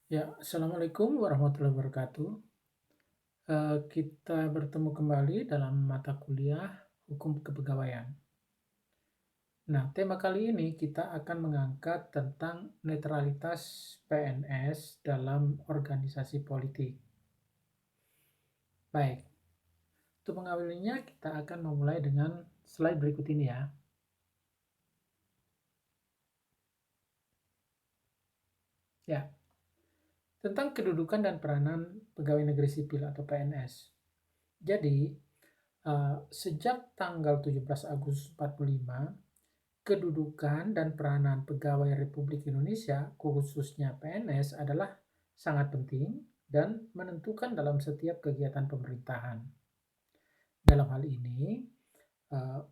Ya, Assalamualaikum warahmatullahi wabarakatuh. Kita bertemu kembali dalam mata kuliah Hukum Kepegawaian. Nah, tema kali ini kita akan mengangkat tentang netralitas PNS dalam organisasi politik. Baik, untuk mengawalinya kita akan memulai dengan slide berikut ini ya. Ya, tentang kedudukan dan peranan pegawai negeri sipil atau PNS. Jadi, sejak tanggal 17 Agustus 45, kedudukan dan peranan pegawai Republik Indonesia, khususnya PNS, adalah sangat penting dan menentukan dalam setiap kegiatan pemerintahan. Dalam hal ini,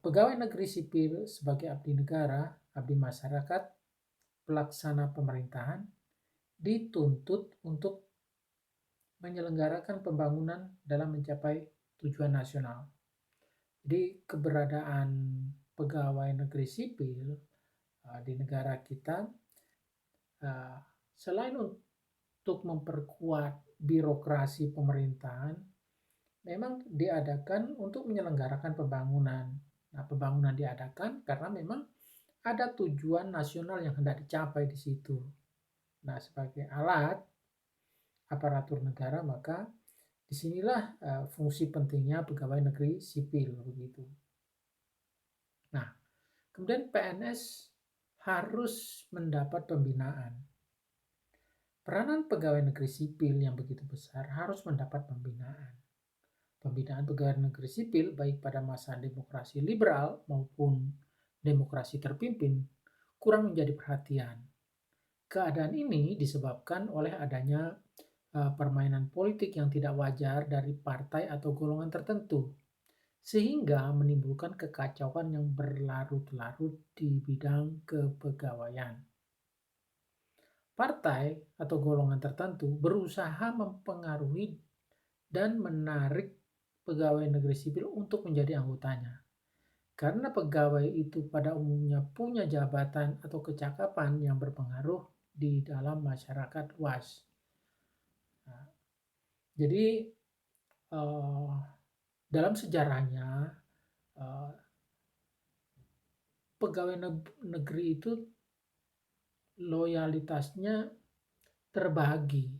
pegawai negeri sipil sebagai abdi negara, abdi masyarakat, pelaksana pemerintahan, dituntut untuk menyelenggarakan pembangunan dalam mencapai tujuan nasional. Jadi keberadaan pegawai negeri sipil di negara kita selain untuk memperkuat birokrasi pemerintahan, memang diadakan untuk menyelenggarakan pembangunan. Nah, pembangunan diadakan karena memang ada tujuan nasional yang hendak dicapai di situ. Nah, sebagai alat aparatur negara, maka disinilah fungsi pentingnya pegawai negeri sipil begitu. Nah, kemudian PNS harus mendapat pembinaan. Peranan pegawai negeri sipil yang begitu besar harus mendapat pembinaan. Pembinaan pegawai negeri sipil baik pada masa demokrasi liberal maupun demokrasi terpimpin kurang menjadi perhatian. Keadaan ini disebabkan oleh adanya permainan politik yang tidak wajar dari partai atau golongan tertentu, sehingga menimbulkan kekacauan yang berlarut-larut di bidang kepegawaian. Partai atau golongan tertentu berusaha mempengaruhi dan menarik pegawai negeri sipil untuk menjadi anggotanya. Karena pegawai itu pada umumnya punya jabatan atau kecakapan yang berpengaruh di dalam masyarakat luas. Nah, jadi dalam sejarahnya pegawai negeri itu loyalitasnya terbagi.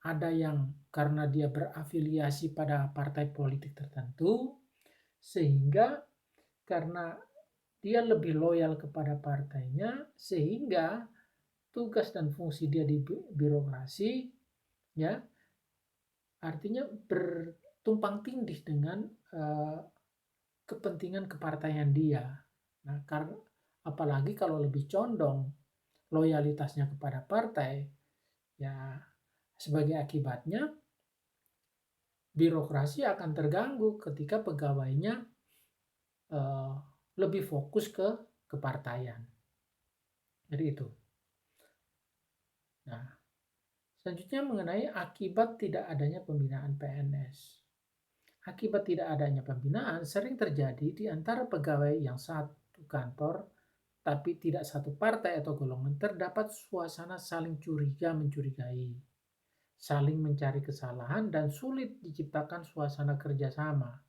Ada yang karena dia berafiliasi pada partai politik tertentu, sehingga karena dia lebih loyal kepada partainya, sehingga tugas dan fungsi dia di birokrasi, ya, artinya bertumpang tindih dengan kepentingan kepartaian dia. Nah, karena apalagi kalau lebih condong loyalitasnya kepada partai, ya sebagai akibatnya birokrasi akan terganggu ketika pegawainya lebih fokus ke kepartaian. Jadi itu. Nah, selanjutnya mengenai akibat tidak adanya pembinaan PNS. Akibat tidak adanya pembinaan sering terjadi di antara pegawai yang satu kantor tapi tidak satu partai atau golongan, terdapat suasana saling curiga mencurigai, saling mencari kesalahan, dan sulit diciptakan suasana kerjasama.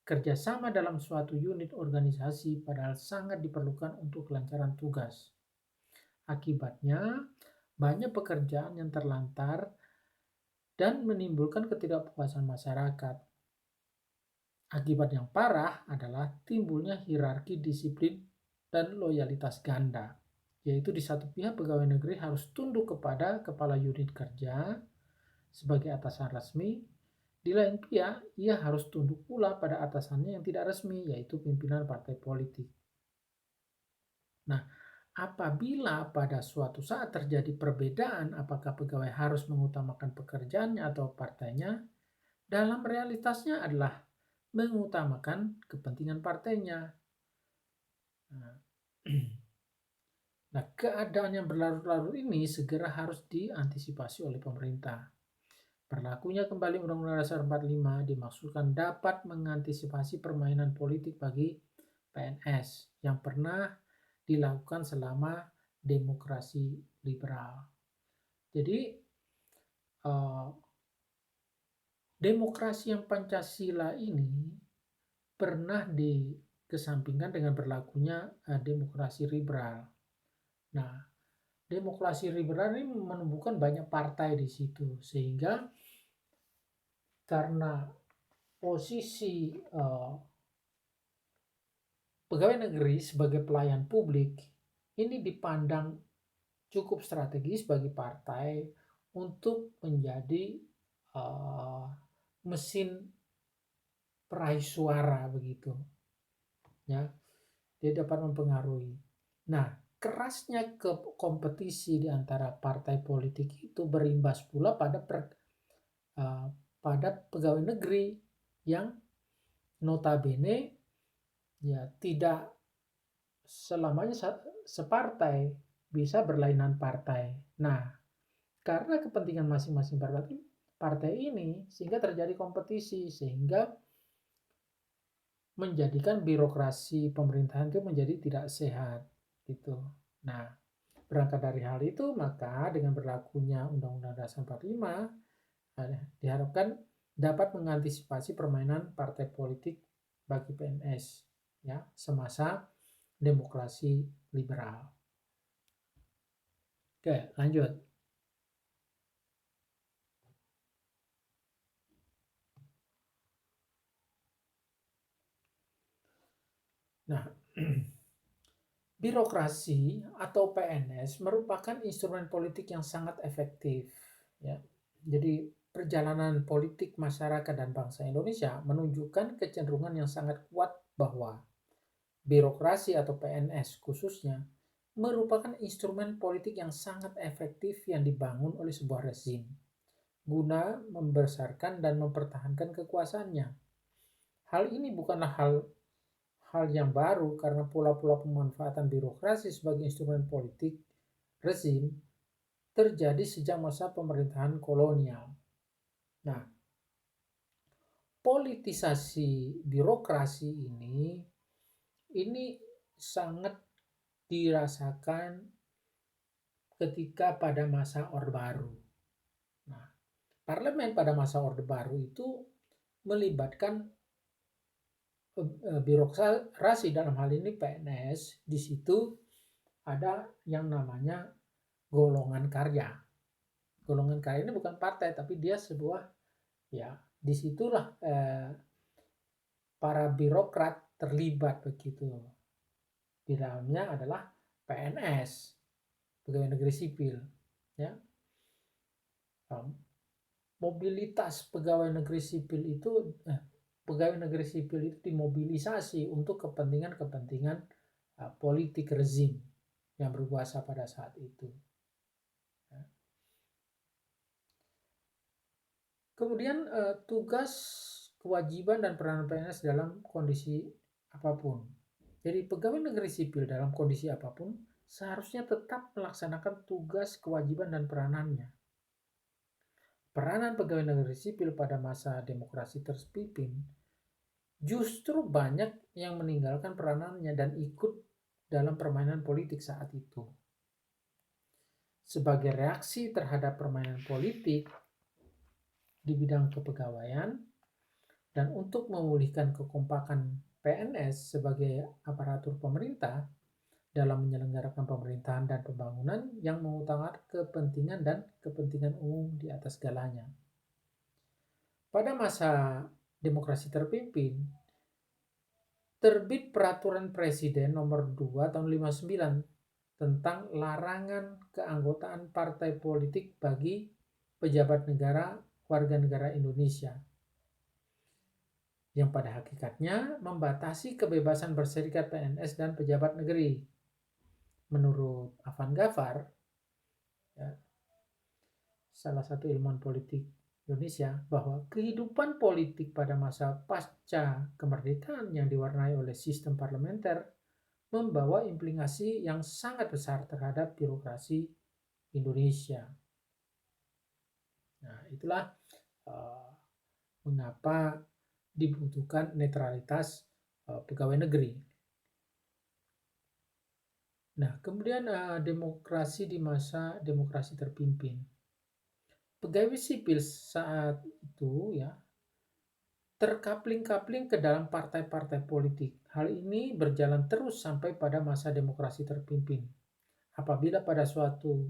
Kerjasama dalam suatu unit organisasi padahal sangat diperlukan untuk kelancaran tugas. Akibatnya, banyak pekerjaan yang terlantar dan menimbulkan ketidakpuasan masyarakat. Akibat yang parah adalah timbulnya hierarki disiplin dan loyalitas ganda, yaitu di satu pihak pegawai negeri harus tunduk kepada kepala unit kerja sebagai atasan resmi, di lain pihak ia harus tunduk pula pada atasannya yang tidak resmi, yaitu pimpinan partai politik. Nah, apabila pada suatu saat terjadi perbedaan apakah pegawai harus mengutamakan pekerjaannya atau partainya, dalam realitasnya adalah mengutamakan kepentingan partainya. Nah, keadaan yang berlarut-larut ini segera harus diantisipasi oleh pemerintah. Berlakunya kembali Undang-Undang Dasar 45 dimaksudkan dapat mengantisipasi permainan politik bagi PNS yang pernah dilakukan selama demokrasi liberal. Jadi demokrasi yang Pancasila ini pernah dikesampingkan dengan berlakunya demokrasi liberal. Nah, demokrasi liberal ini menumbuhkan banyak partai di situ, sehingga karena posisi pegawai negeri sebagai pelayan publik ini dipandang cukup strategis bagi partai untuk menjadi mesin peraih suara begitu, ya. Dia dapat mempengaruhi. Nah, kerasnya kompetisi di antara partai politik itu berimbas pula pada pegawai negeri yang notabene ya tidak selamanya separtai, bisa berlainan partai. Nah, karena kepentingan masing-masing partai ini sehingga terjadi kompetisi, sehingga menjadikan birokrasi pemerintahan itu menjadi tidak sehat gitu. Nah, berangkat dari hal itu, maka dengan berlakunya Undang-Undang Dasar 45 diharapkan dapat mengantisipasi permainan partai politik bagi PNS ya semasa demokrasi liberal. Oke, lanjut. Nah, birokrasi atau PNS merupakan instrumen politik yang sangat efektif. Ya. Jadi perjalanan politik masyarakat dan bangsa Indonesia menunjukkan kecenderungan yang sangat kuat bahwa birokrasi atau PNS khususnya merupakan instrumen politik yang sangat efektif yang dibangun oleh sebuah rezim guna membesarkan dan mempertahankan kekuasaannya. Hal ini bukanlah hal yang baru karena pola-pola pemanfaatan birokrasi sebagai instrumen politik rezim terjadi sejak masa pemerintahan kolonial. Nah, politisasi birokrasi ini sangat dirasakan ketika pada masa Orde Baru. Nah, parlemen pada masa Orde Baru itu melibatkan birokrasi dalam hal ini PNS. Di situ ada yang namanya golongan karya. Golongan karya ini bukan partai, tapi dia sebuah, ya, disitulah para birokrat terlibat begitu. Di dalamnya adalah PNS, pegawai negeri sipil, ya. Mobilitas pegawai negeri sipil itu dimobilisasi untuk kepentingan-kepentingan politik rezim yang berkuasa pada saat itu. Kemudian tugas, kewajiban dan peranan PNS dalam kondisi apapun. Jadi pegawai negeri sipil dalam kondisi apapun seharusnya tetap melaksanakan tugas, kewajiban dan peranannya. Peranan pegawai negeri sipil pada masa demokrasi terpimpin justru banyak yang meninggalkan peranannya dan ikut dalam permainan politik saat itu. Sebagai reaksi terhadap permainan politik di bidang kepegawaian dan untuk memulihkan kekompakan PNS sebagai aparatur pemerintah dalam menyelenggarakan pemerintahan dan pembangunan yang mengutamakan kepentingan dan kepentingan umum di atas segalanya. Pada masa demokrasi terpimpin, terbit Peraturan Presiden Nomor 2 Tahun 59 tentang larangan keanggotaan partai politik bagi pejabat negara warga negara Indonesia, yang pada hakikatnya membatasi kebebasan berserikat PNS dan pejabat negeri. Menurut Afan Gafar, ya, salah satu ilmuwan politik Indonesia, bahwa kehidupan politik pada masa pasca kemerdekaan yang diwarnai oleh sistem parlementer membawa implikasi yang sangat besar terhadap birokrasi Indonesia. Nah, itulah mengapa dibutuhkan netralitas pegawai negeri. Nah, kemudian demokrasi di masa demokrasi terpimpin. Pegawai sipil saat itu ya terkapling-kapling ke dalam partai-partai politik. Hal ini berjalan terus sampai pada masa demokrasi terpimpin. Apabila pada suatu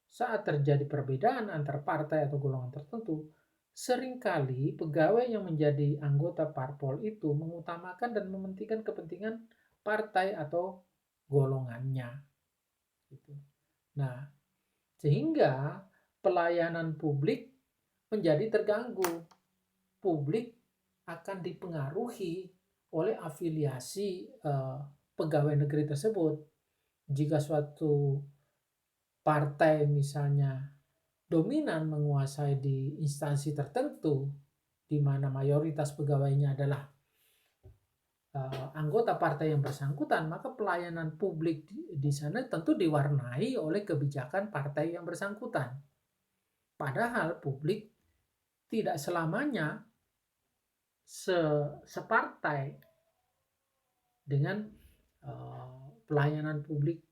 saat terjadi perbedaan antar partai atau golongan tertentu, seringkali pegawai yang menjadi anggota parpol itu mengutamakan dan mementingkan kepentingan partai atau golongannya. Gitu. Nah, sehingga pelayanan publik menjadi terganggu. Publik akan dipengaruhi oleh afiliasi pegawai negeri tersebut. Jika suatu partai misalnya dominan menguasai di instansi tertentu, di mana mayoritas pegawainya adalah anggota partai yang bersangkutan, maka pelayanan publik di sana tentu diwarnai oleh kebijakan partai yang bersangkutan. Padahal publik tidak selamanya separtai dengan pelayanan publik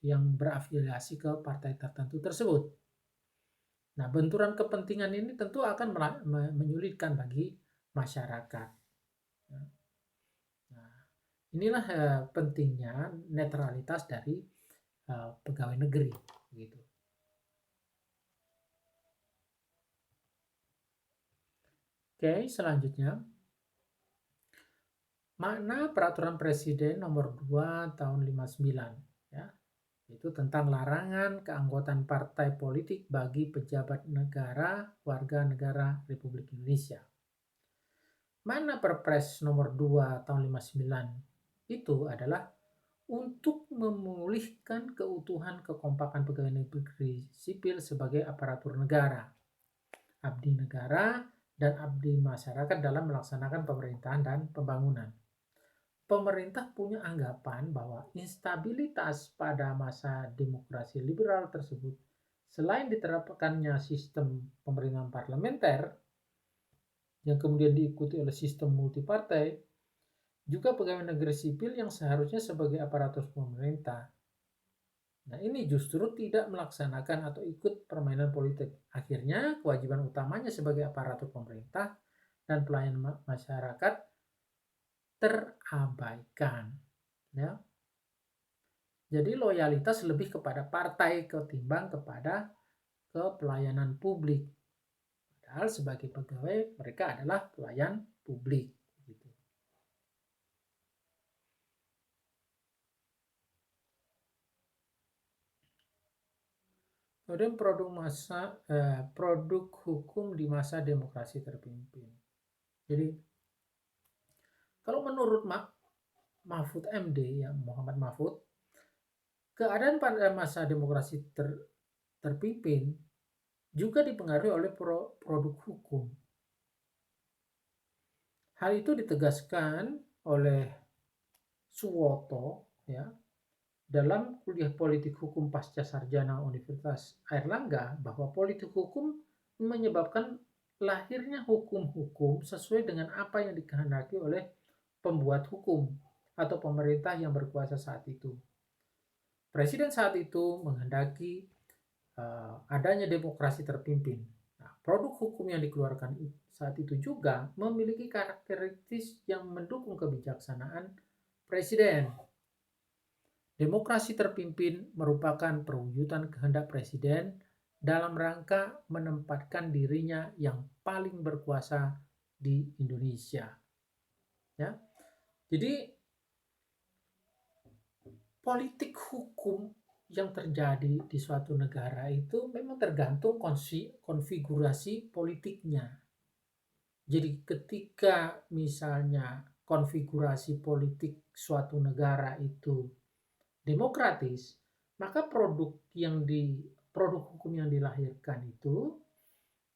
yang berafiliasi ke partai tertentu tersebut. Nah, benturan kepentingan ini tentu akan menyulitkan bagi masyarakat. Nah, inilah pentingnya netralitas dari pegawai negeri, gitu. Oke, selanjutnya makna peraturan presiden nomor 2 tahun 59 ya. Itu tentang larangan keanggotaan partai politik bagi pejabat negara, warga negara Republik Indonesia. Mana Perpres nomor 2 tahun 59 itu adalah untuk memulihkan keutuhan kekompakan pegawai negeri sipil sebagai aparatur negara, abdi negara, dan abdi masyarakat dalam melaksanakan pemerintahan dan pembangunan. Pemerintah punya anggapan bahwa instabilitas pada masa demokrasi liberal tersebut, selain diterapkannya sistem pemerintahan parlementer yang kemudian diikuti oleh sistem multipartai, juga pegawai negeri sipil yang seharusnya sebagai aparatur pemerintah. Nah, ini justru tidak melaksanakan atau ikut permainan politik. Akhirnya, kewajiban utamanya sebagai aparatur pemerintah dan pelayan masyarakat terabaikan. Ya. Jadi loyalitas lebih kepada partai ketimbang kepada pelayanan publik. Padahal sebagai pegawai mereka adalah pelayan publik. Gitu. Kemudian produk hukum di masa demokrasi terpimpin. Jadi kalau menurut Mahfud MD ya Muhammad Mahfud, keadaan pada masa demokrasi terpimpin juga dipengaruhi oleh produk hukum. Hal itu ditegaskan oleh Suwoto ya dalam kuliah politik hukum pasca sarjana Universitas Airlangga bahwa politik hukum menyebabkan lahirnya hukum-hukum sesuai dengan apa yang dikehendaki oleh pembuat hukum atau pemerintah yang berkuasa saat itu. Presiden saat itu menghendaki adanya demokrasi terpimpin. Nah, produk hukum yang dikeluarkan saat itu juga memiliki karakteristik yang mendukung kebijaksanaan presiden. Demokrasi terpimpin merupakan perwujudan kehendak presiden dalam rangka menempatkan dirinya yang paling berkuasa di Indonesia. Ya. Jadi politik hukum yang terjadi di suatu negara itu memang tergantung konfigurasi politiknya. Jadi ketika misalnya konfigurasi politik suatu negara itu demokratis, maka produk hukum yang dilahirkan itu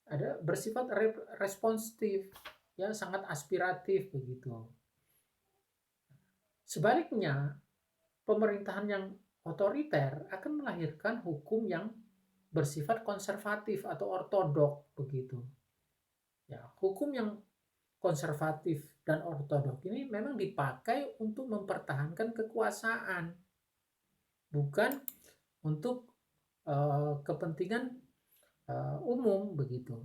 ada bersifat responsif, ya sangat aspiratif begitu. Sebaliknya, pemerintahan yang otoriter akan melahirkan hukum yang bersifat konservatif atau ortodok begitu. Ya, hukum yang konservatif dan ortodok ini memang dipakai untuk mempertahankan kekuasaan, bukan untuk kepentingan umum begitu.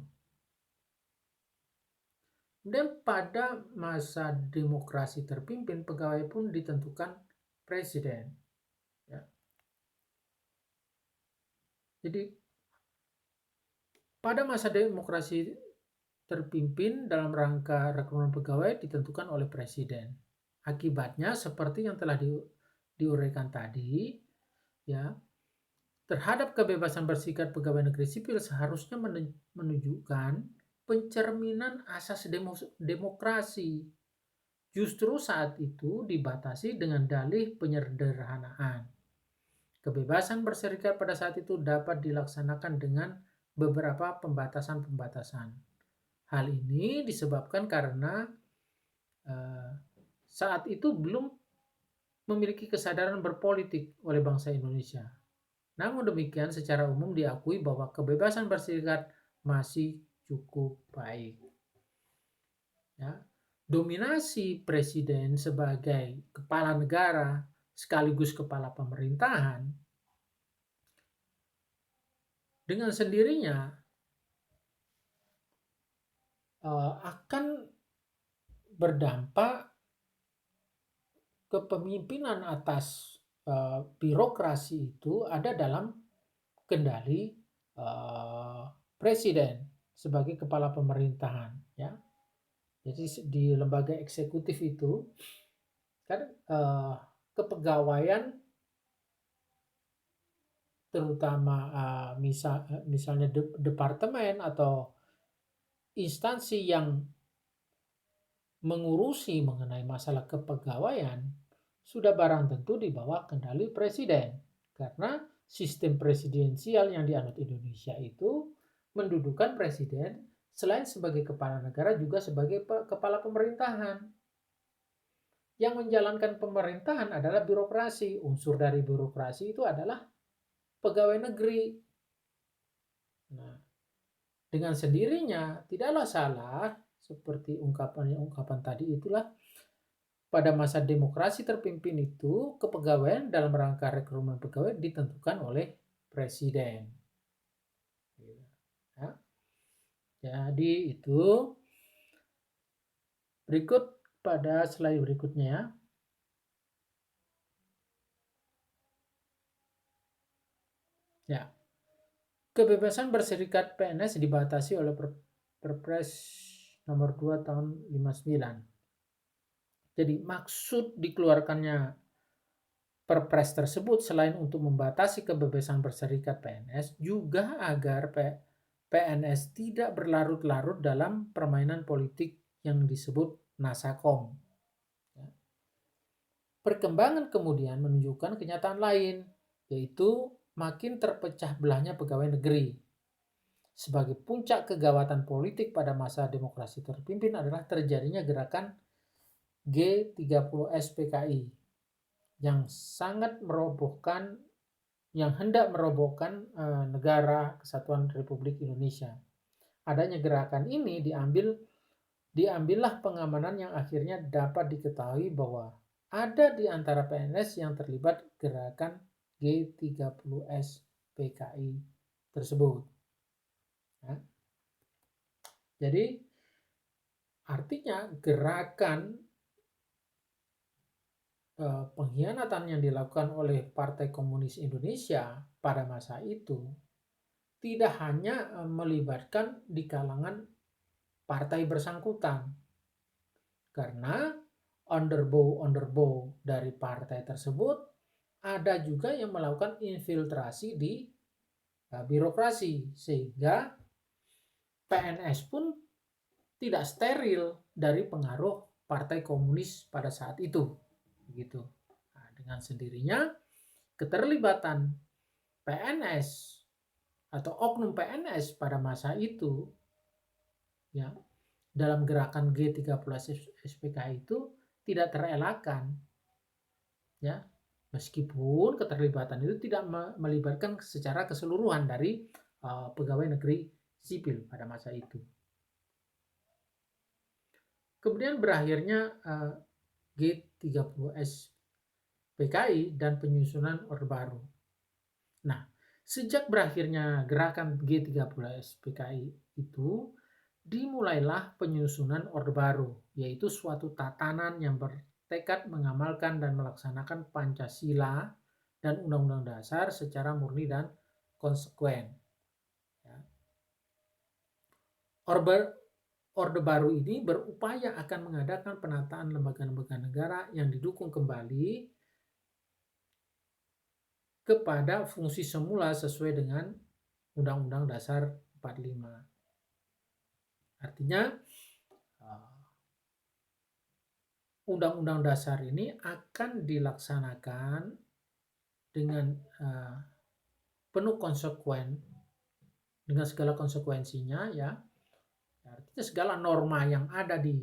Dan pada masa demokrasi terpimpin, pegawai pun ditentukan presiden. Ya. Jadi pada masa demokrasi terpimpin dalam rangka rekrutmen pegawai ditentukan oleh presiden. Akibatnya seperti yang telah diuraikan tadi, ya, terhadap kebebasan berserikat pegawai negeri sipil seharusnya menunjukkan pencerminan asas demokrasi. Justru saat itu dibatasi dengan dalih penyederhanaan. Kebebasan berserikat pada saat itu dapat dilaksanakan dengan beberapa pembatasan-pembatasan. Hal ini disebabkan karena saat itu belum memiliki kesadaran berpolitik oleh bangsa Indonesia. Namun demikian secara umum diakui bahwa kebebasan berserikat masih cukup baik. Ya. Dominasi presiden sebagai kepala negara sekaligus kepala pemerintahan dengan sendirinya akan berdampak kepemimpinan atas birokrasi itu ada dalam kendali presiden sebagai kepala pemerintahan, ya. Jadi di lembaga eksekutif itu kan kepegawaian terutama misalnya departemen atau instansi yang mengurusi mengenai masalah kepegawaian sudah barang tentu di bawah kendali presiden. Karena sistem presidensial yang dianut Indonesia itu mendudukan presiden selain sebagai kepala negara juga sebagai kepala pemerintahan. Yang menjalankan pemerintahan adalah birokrasi. Unsur dari birokrasi itu adalah pegawai negeri. Nah, dengan sendirinya tidaklah salah seperti ungkapan tadi itulah pada masa demokrasi terpimpin itu kepegawaian dalam rangka rekrutmen pegawai ditentukan oleh presiden. Ya. Jadi itu berikut pada slide berikutnya. Ya. Kebebasan berserikat PNS dibatasi oleh Perpres nomor 2 tahun 59. Jadi maksud dikeluarkannya Perpres tersebut selain untuk membatasi kebebasan berserikat PNS juga agar PNS tidak berlarut-larut dalam permainan politik yang disebut nasakom. Perkembangan kemudian menunjukkan kenyataan lain, yaitu makin terpecah belahnya pegawai negeri. Sebagai puncak kegawatan politik pada masa demokrasi terpimpin adalah terjadinya gerakan G30S PKI yang hendak merobohkan negara Kesatuan Republik Indonesia. Adanya gerakan ini diambillah pengamanan yang akhirnya dapat diketahui bahwa ada di antara PNS yang terlibat gerakan G30S PKI tersebut. Ya. Jadi artinya gerakan pengkhianatan yang dilakukan oleh Partai Komunis Indonesia pada masa itu tidak hanya melibatkan di kalangan partai bersangkutan, karena underbow dari partai tersebut ada juga yang melakukan infiltrasi di birokrasi sehingga PNS pun tidak steril dari pengaruh Partai Komunis pada saat itu. Begitu. Nah, dengan sendirinya keterlibatan PNS atau oknum PNS pada masa itu ya dalam gerakan G30 SPKI itu tidak terelakkan ya meskipun keterlibatan itu tidak melibatkan secara keseluruhan dari pegawai negeri sipil pada masa itu. Kemudian berakhirnya G30S PKI dan penyusunan Orde Baru. Nah, Sejak berakhirnya gerakan G30 SPKI itu, dimulailah penyusunan Orde Baru, yaitu suatu tatanan yang bertekad mengamalkan dan melaksanakan Pancasila dan Undang-Undang Dasar secara murni dan konsekuen. Ya. Orde Baru ini berupaya akan mengadakan penataan lembaga-lembaga negara yang didukung kembali kepada fungsi semula sesuai dengan Undang-Undang Dasar 45. Artinya, Undang-Undang Dasar ini akan dilaksanakan dengan penuh konsekuen, dengan segala konsekuensinya, ya. Artinya segala norma yang ada di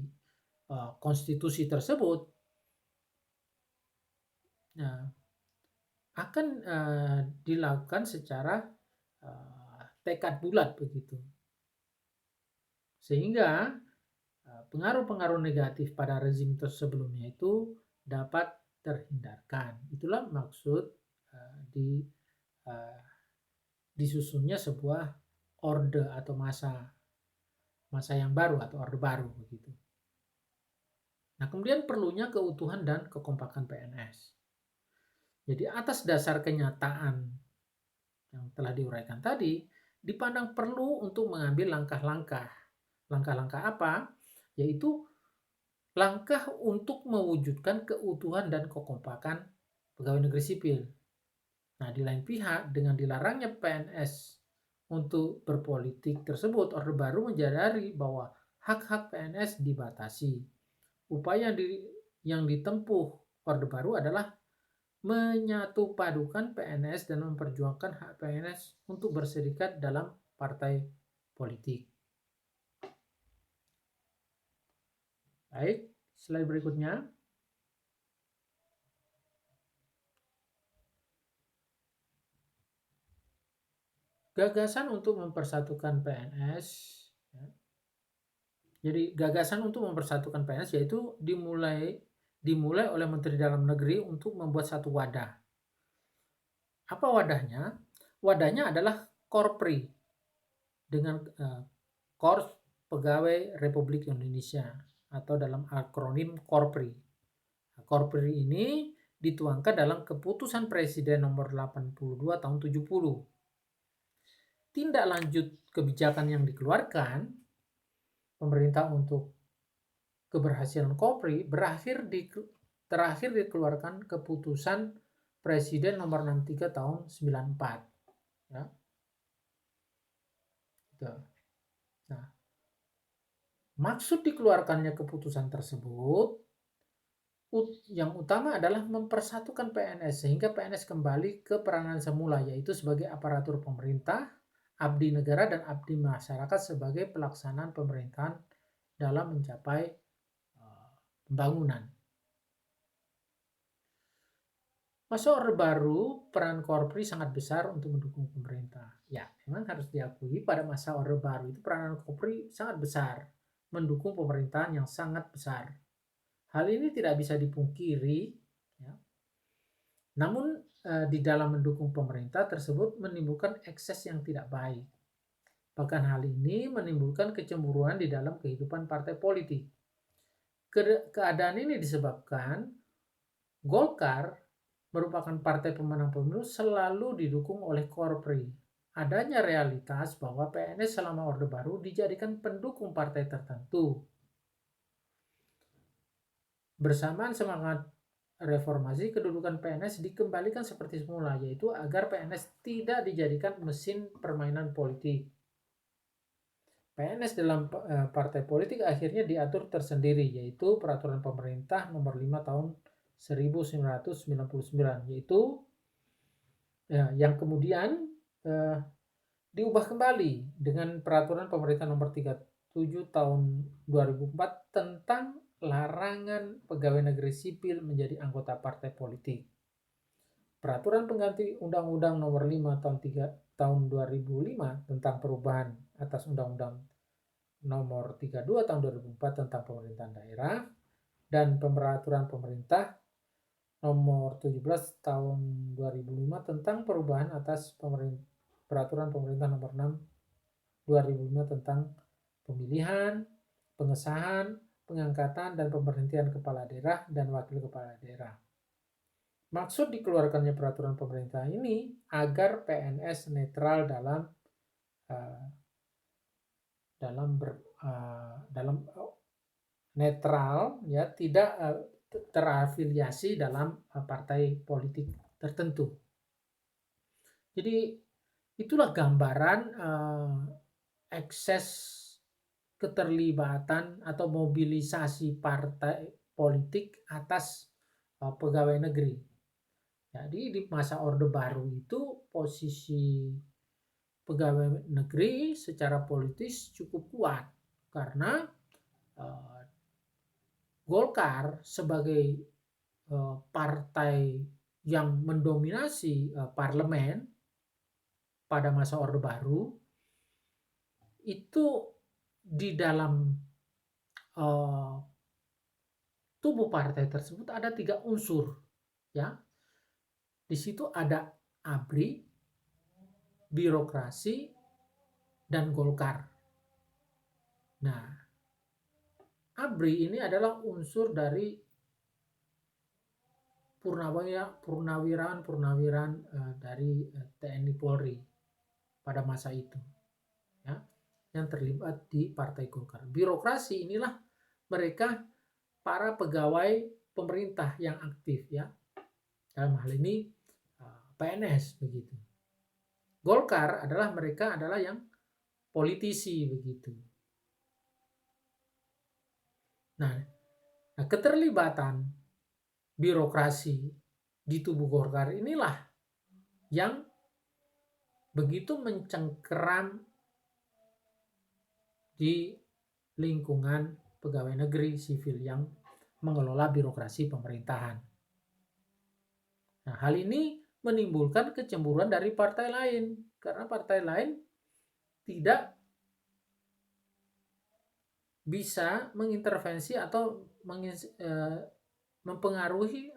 konstitusi tersebut akan dilakukan secara tekad bulat begitu. Sehingga pengaruh-pengaruh negatif pada rezim sebelumnya itu dapat terhindarkan. Itulah maksud disusunnya sebuah orde atau masa yang baru atau orde baru begitu. Nah, kemudian perlunya keutuhan dan kekompakan PNS. Jadi atas dasar kenyataan yang telah diuraikan tadi, dipandang perlu untuk mengambil langkah-langkah. Langkah-langkah apa? Yaitu langkah untuk mewujudkan keutuhan dan kekompakan pegawai negeri sipil. Nah, di lain pihak, dengan dilarangnya PNS untuk berpolitik tersebut, Orde Baru menyadari bahwa hak-hak PNS dibatasi. Upaya yang ditempuh Orde Baru adalah menyatupadukan PNS dan memperjuangkan hak PNS untuk berserikat dalam partai politik. Baik, slide berikutnya. Gagasan untuk mempersatukan PNS. Jadi gagasan untuk mempersatukan PNS yaitu dimulai oleh Menteri Dalam Negeri untuk membuat satu wadah. Apa wadahnya? Wadahnya adalah Korpri dengan Korps Pegawai Republik Indonesia atau dalam akronim Korpri. Korpri ini dituangkan dalam Keputusan Presiden nomor 82 tahun 70. Tindak lanjut kebijakan yang dikeluarkan pemerintah untuk keberhasilan Korpri terakhir dikeluarkan Keputusan Presiden nomor 63 tahun 94. Ya. Nah, maksud dikeluarkannya keputusan tersebut yang utama adalah mempersatukan PNS sehingga PNS kembali ke peranan semula, yaitu sebagai aparatur pemerintah, abdi negara dan abdi masyarakat sebagai pelaksanaan pemerintahan dalam mencapai pembangunan. Masa Orde Baru, peran Korpri sangat besar untuk mendukung pemerintah. Ya, memang harus diakui pada masa Orde Baru itu peranan Korpri sangat besar, mendukung pemerintahan yang sangat besar. Hal ini tidak bisa dipungkiri, ya. Namun di dalam mendukung pemerintah tersebut menimbulkan ekses yang tidak baik. Bahkan hal ini menimbulkan kecemburuan di dalam kehidupan partai politik. Keadaan ini disebabkan Golkar merupakan partai pemenang pemilu selalu didukung oleh Korpri. Adanya realitas bahwa PNS selama Orde Baru dijadikan pendukung partai tertentu. Bersamaan semangat reformasi, kedudukan PNS dikembalikan seperti semula, yaitu agar PNS tidak dijadikan mesin permainan politik. PNS dalam partai politik akhirnya diatur tersendiri, yaitu Peraturan Pemerintah Nomor 5 Tahun 1999, yaitu yang kemudian diubah kembali dengan Peraturan Pemerintah Nomor 37 Tahun 2004 tentang larangan pegawai negeri sipil menjadi anggota partai politik. Peraturan pengganti Undang-Undang Nomor 5 Tahun 2005 tentang perubahan atas Undang-Undang Nomor 32 Tahun 2004 tentang pemerintahan daerah dan Peraturan Pemerintah Nomor 17 Tahun 2005 tentang perubahan atas Peraturan Pemerintah Nomor 6 2005 tentang pemilihan, pengesahan, pengangkatan, dan pemberhentian kepala daerah dan wakil kepala daerah. Maksud dikeluarkannya peraturan pemerintah ini agar PNS netral dalam netral, ya, tidak terafiliasi dalam partai politik tertentu. Jadi itulah gambaran ekses keterlibatan atau mobilisasi partai politik atas pegawai negeri. Jadi di masa Orde Baru itu posisi pegawai negeri secara politis cukup kuat karena Golkar sebagai partai yang mendominasi parlemen pada masa Orde Baru itu di dalam tubuh partai tersebut ada 3 unsur, ya. Di situ ada ABRI, birokrasi, dan Golkar. Nah, ABRI ini adalah unsur dari purnawirawan dari TNI Polri pada masa itu, ya, yang terlibat di Partai Golkar. Birokrasi inilah mereka para pegawai pemerintah yang aktif, ya, dalam hal ini PNS begitu. Golkar adalah mereka adalah yang politisi begitu. Nah, keterlibatan birokrasi di tubuh Golkar inilah yang begitu mencengkeram di lingkungan pegawai negeri sipil yang mengelola birokrasi pemerintahan. Nah, hal ini menimbulkan kecemburuan dari partai lain karena partai lain tidak bisa mengintervensi atau mempengaruhi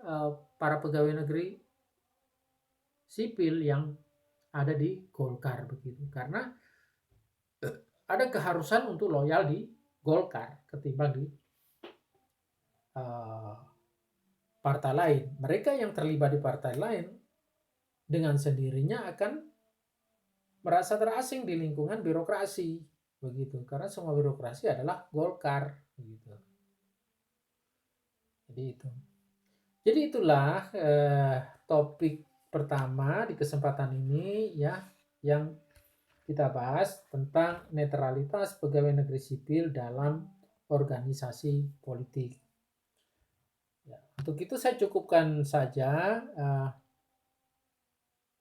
para pegawai negeri sipil yang ada di Golkar begitu, karena ada keharusan untuk loyal di Golkar ketimbang di partai lain. Mereka yang terlibat di partai lain dengan sendirinya akan merasa terasing di lingkungan birokrasi begitu, karena semua birokrasi adalah Golkar begitu. Jadi itulah topik pertama di kesempatan ini, ya, yang kita bahas tentang netralitas pegawai negeri sipil dalam organisasi politik. Ya, untuk itu saya cukupkan saja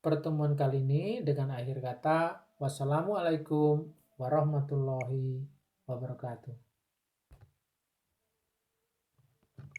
pertemuan kali ini dengan akhir kata wassalamualaikum warahmatullahi wabarakatuh.